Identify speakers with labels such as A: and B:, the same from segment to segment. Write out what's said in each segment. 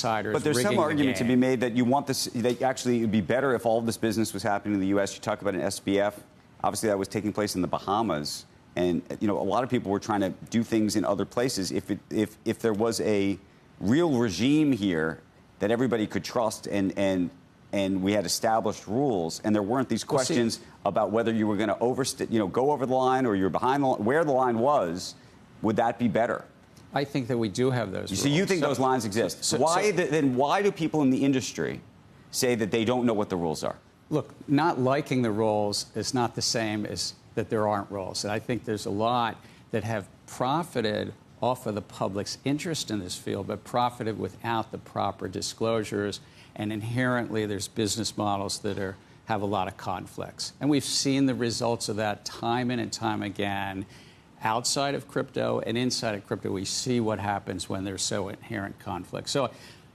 A: insiders.
B: But there's some argument to be made that you want this, that actually it would be better if all of this business was happening in the U.S. You talk about an SBF. Obviously, that was taking place in the Bahamas. And, a lot of people were trying to do things in other places. If there was a real regime here that everybody could trust and we had established rules, and there weren't these questions about whether you were going to go over the line or you're behind the line, where the line was, would that be better?
A: I think that we do have those rules.
B: So you think those lines exist? Then why do people in the industry say that they don't know what the rules are?
A: Look, not liking the rules is not the same as that there aren't rules. And I think there's a lot that have profited off of the public's interest in this field, but profited without the proper disclosures. And inherently, there's business models that have a lot of conflicts. And we've seen the results of that time in and time again. Outside of crypto and inside of crypto, we see what happens when there's so inherent conflict. So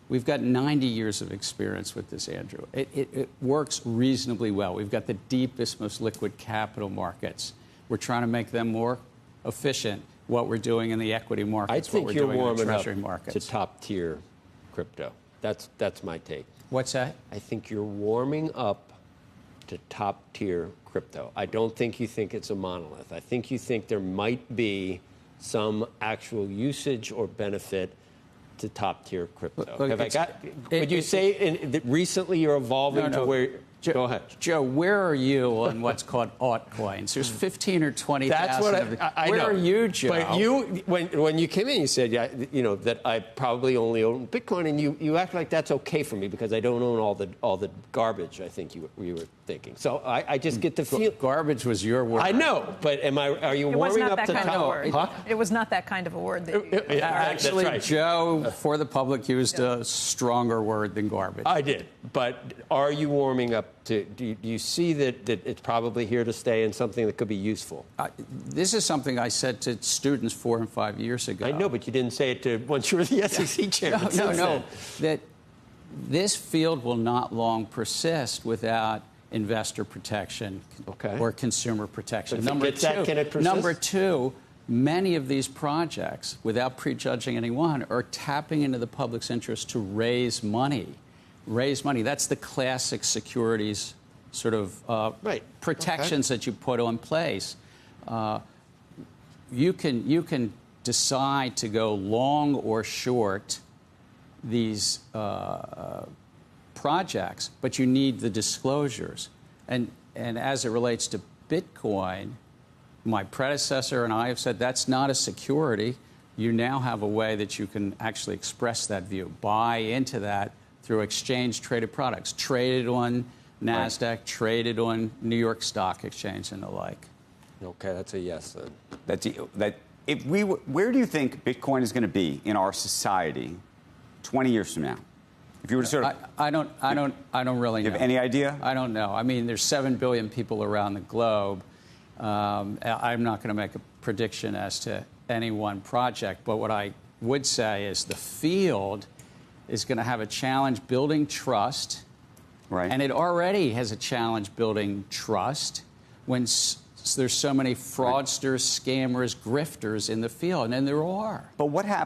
A: we've got 90 years of experience with this, Andrew. It works reasonably well. We've got the deepest, most liquid capital markets. We're trying to make them more efficient. What we're doing in the equity markets, what we're doing in the treasury markets.
C: To top-tier crypto. That's my take.
A: What's that?
C: I think you're warming up to top-tier crypto. I don't think you think it's a monolith. I think you think there might be some actual usage or benefit to top-tier crypto. Would you say that recently you're evolving to where... Go ahead.
A: Joe, where are you on what's called altcoins? There's 15 or 20,000.
C: That's what I
A: where
C: know.
A: are you, Joe?
C: But when you came in, you said, that I probably only own Bitcoin, and you act like that's okay for me because I don't own all the garbage. I think you were thinking. So I just get the feel.
A: Garbage was your word.
C: I know, but are you warming up to top?
D: Huh? It was not that kind of a word that you used.
A: Actually,
C: right.
A: Joe, for the public, used a stronger word than garbage.
C: I did, but are you warming up? Do you see that it's probably here to stay and something that could be useful?
A: This is something I said to students 4 and 5 years ago.
C: I know, but you didn't say it to once you were the SEC chairman.
A: No. That this field will not long persist without investor protection or consumer protection. Number two, many of these projects, without prejudging anyone, are tapping into the public's interest to raise money. That's the classic securities sort of protections that you put in place. You can decide to go long or short these projects, but you need the disclosures. And as it relates to Bitcoin, my predecessor and I have said that's not a security. You now have a way that you can actually express that view, buy into that through exchange-traded products, traded on NASDAQ, traded on New York Stock Exchange, and the like.
C: Okay, that's a yes then.
B: Where do you think Bitcoin is going to be in our society 20 years from now? If you were to sort of,
A: I don't really know.
B: You have any idea?
A: I don't know. I mean, there's 7 billion people around the globe. I'm not going to make a prediction as to any one project, but what I would say is the field is going to have a challenge building trust.
B: Right.
A: And it already has a challenge building trust when there's so many fraudsters, scammers, grifters in the field, and there are.
B: But what